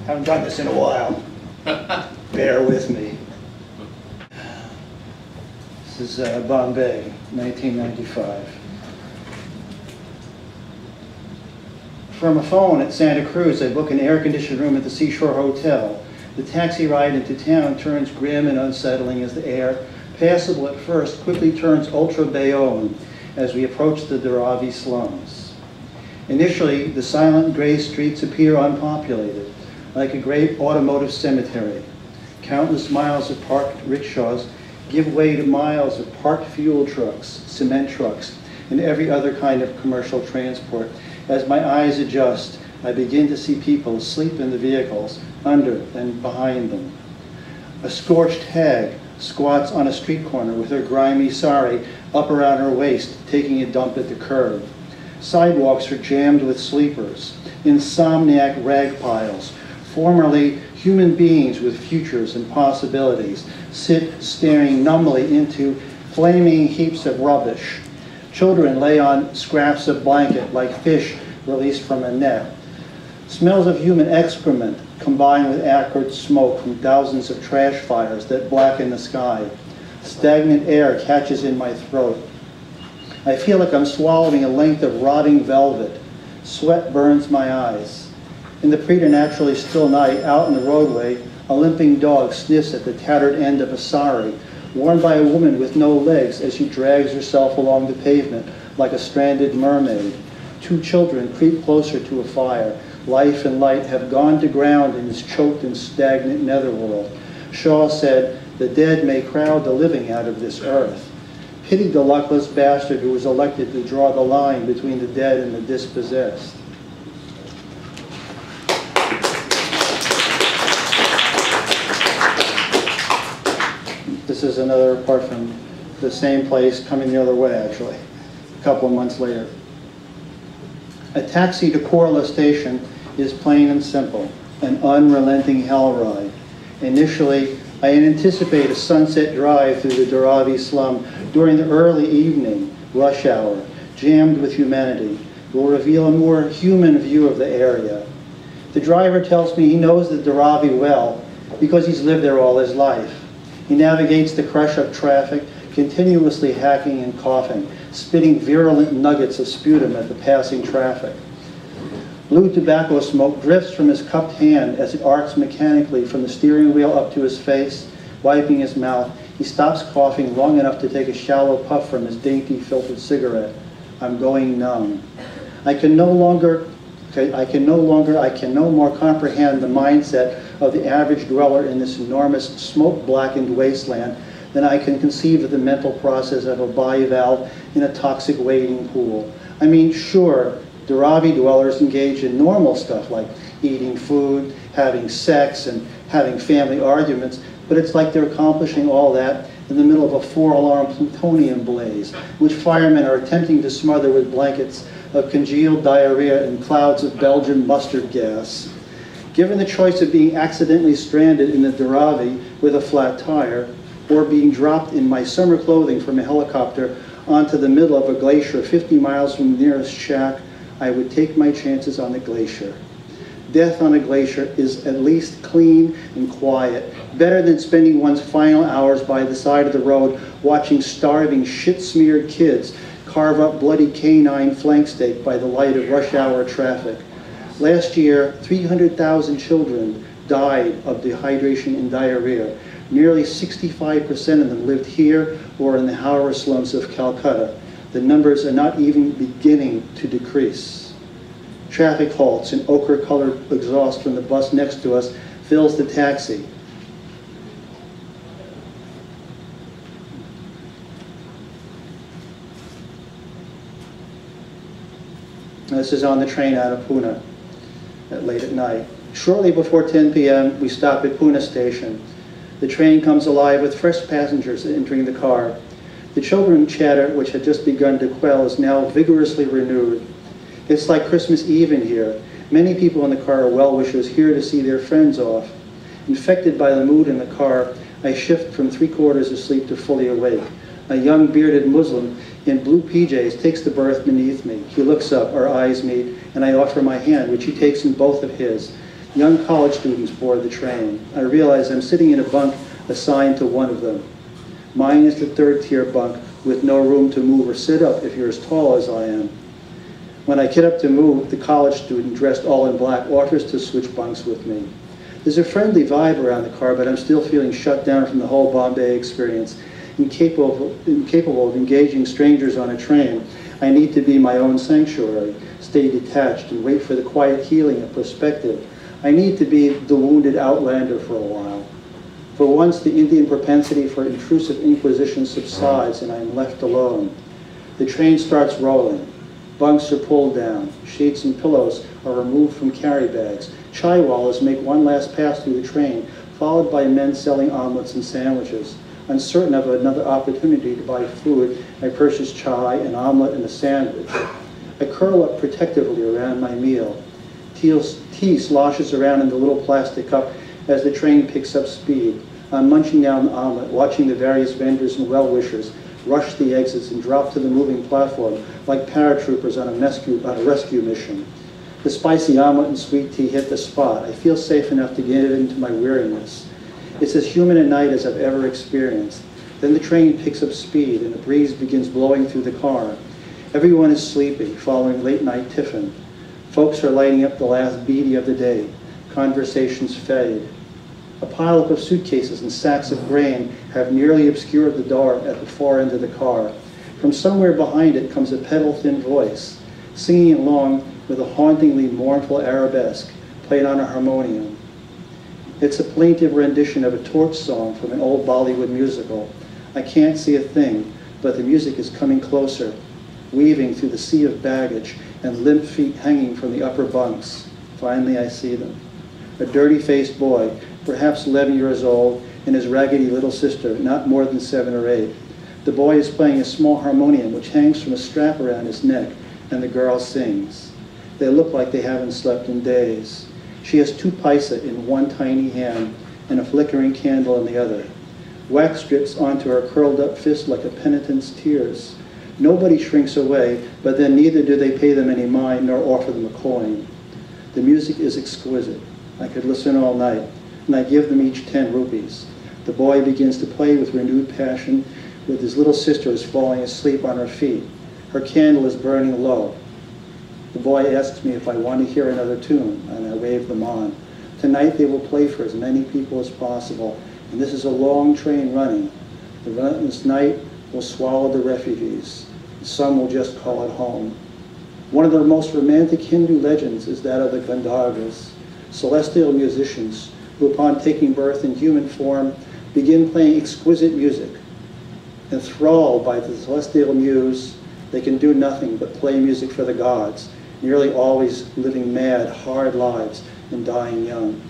Haven't done this in a while. Bear with me. This is Bombay, 1995. From a phone at Santa Cruz, I book an air-conditioned room at the Seashore Hotel. The taxi ride into town turns grim and unsettling as the air, passable at first, quickly turns ultra-Bayonne as we approach the Dharavi slums. Initially, the silent gray streets appear unpopulated, like a great automotive cemetery. Countless miles of parked rickshaws give way to miles of parked fuel trucks, cement trucks, and every other kind of commercial transport. As my eyes adjust, I begin to see people asleep in the vehicles, under and behind them. A scorched hag squats on a street corner with her grimy sari up around her waist, taking a dump at the curb. Sidewalks are jammed with sleepers, insomniac rag piles. Formerly human beings with futures and possibilities sit staring numbly into flaming heaps of rubbish. Children lay on scraps of blanket like fish released from a net. Smells of human excrement combine with acrid smoke from thousands of trash fires that blacken the sky. Stagnant air catches in my throat. I feel like I'm swallowing a length of rotting velvet. Sweat burns my eyes. In the preternaturally still night, out in the roadway, a limping dog sniffs at the tattered end of a sari, worn by a woman with no legs as she drags herself along the pavement like a stranded mermaid. Two children creep closer to a fire. Life and light have gone to ground in this choked and stagnant netherworld. Shaw said, "The dead may crowd the living out of this earth." Pity the luckless bastard who was elected to draw the line between the dead and the dispossessed. This is another part from the same place, coming the other way actually, a couple of months later. A taxi to Korla station is plain and simple, an unrelenting hell ride. Initially, I anticipate a sunset drive through the Dharavi slum during the early evening, rush hour, jammed with humanity, will reveal a more human view of the area. The driver tells me he knows the Dharavi well because he's lived there all his life. He navigates the crush of traffic, continuously hacking and coughing, spitting virulent nuggets of sputum at the passing traffic. Blue tobacco smoke drifts from his cupped hand as it arcs mechanically from the steering wheel up to his face, wiping his mouth. He stops coughing long enough to take a shallow puff from his dainty filtered cigarette. I'm going numb. I can no more comprehend the mindset of the average dweller in this enormous smoke-blackened wasteland than I can conceive of the mental process of a bivalve in a toxic wading pool. I mean, sure, Dharavi dwellers engage in normal stuff like eating food, having sex, and having family arguments, but it's like they're accomplishing all that in the middle of a 4-alarm plutonium blaze, which firemen are attempting to smother with blankets of congealed diarrhea and clouds of Belgian mustard gas. Given the choice of being accidentally stranded in the Dharavi with a flat tire, or being dropped in my summer clothing from a helicopter onto the middle of a glacier 50 miles from the nearest shack, I would take my chances on the glacier. Death on a glacier is at least clean and quiet, better than spending one's final hours by the side of the road watching starving, shit-smeared kids carve up bloody canine flank steak by the light of rush hour traffic. Last year, 300,000 children died of dehydration and diarrhea. Nearly 65% of them lived here or in the Howrah slums of Calcutta. The numbers are not even beginning to decrease. Traffic halts and ochre-colored exhaust from the bus next to us fills the taxi. This is on the train out of Pune late at night. Shortly before 10 p.m., we stop at Pune station. The train comes alive with fresh passengers entering the car. The children chatter, which had just begun to quell, is now vigorously renewed. It's like Christmas Eve in here. Many people in the car are well-wishers here to see their friends off. Infected by the mood in the car, I shift from 3/4 asleep to fully awake. A young bearded Muslim in blue PJs takes the berth beneath me. He looks up, our eyes meet, and I offer my hand, which he takes in both of his. Young college students board the train. I realize I'm sitting in a bunk assigned to one of them. Mine is the third-tier bunk with no room to move or sit up if you're as tall as I am. When I get up to move, the college student dressed all in black offers to switch bunks with me. There's a friendly vibe around the car, but I'm still feeling shut down from the whole Bombay experience. Incapable of engaging strangers on a train, I need to be my own sanctuary, stay detached, and wait for the quiet healing of perspective. I need to be the wounded outlander for a while. For once, the Indian propensity for intrusive inquisition subsides, and I am left alone. The train starts rolling. Bunks are pulled down. Sheets and pillows are removed from carry bags. Chaiwalas make one last pass through the train, followed by men selling omelets and sandwiches. Uncertain of another opportunity to buy food, I purchase chai, an omelet, and a sandwich. I curl up protectively around my meal. Tea sloshes around in the little plastic cup as the train picks up speed. I'm munching down the omelet, watching the various vendors and well-wishers rush the exits and drop to the moving platform like paratroopers on a rescue mission. The spicy omelet and sweet tea hit the spot. I feel safe enough to get into my weariness. It's as human a night as I've ever experienced. Then the train picks up speed and the breeze begins blowing through the car. Everyone is sleepy, following late-night tiffin. Folks are lighting up the last beady of the day. Conversations fade. A pileup of suitcases and sacks of grain have nearly obscured the door at the far end of the car. From somewhere behind it comes a pedal-thin voice, singing along with a hauntingly mournful arabesque played on a harmonium. It's a plaintive rendition of a torch song from an old Bollywood musical. I can't see a thing, but the music is coming closer, weaving through the sea of baggage and limp feet hanging from the upper bunks. Finally, I see them. A dirty-faced boy, perhaps 11 years old, and his raggedy little sister, not more than 7 or 8. The boy is playing a small harmonium which hangs from a strap around his neck, and the girl sings. They look like they haven't slept in days. She has 2 paisa in one tiny hand and a flickering candle in the other. Wax drips onto her curled-up fist like a penitent's tears. Nobody shrinks away, but then neither do they pay them any mind nor offer them a coin. The music is exquisite. I could listen all night, and I give them each 10 rupees. The boy begins to play with renewed passion, with his little sister is falling asleep on her feet. Her candle is burning low. The boy asks me if I want to hear another tune, and I wave them on. Tonight they will play for as many people as possible, and this is a long train running. The relentless night will swallow the refugees. Some will just call it home. One of the most romantic Hindu legends is that of the Gandharvas, celestial musicians who, upon taking birth in human form, begin playing exquisite music. Enthralled by the celestial muse, they can do nothing but play music for the gods, nearly always living mad, hard lives and dying young.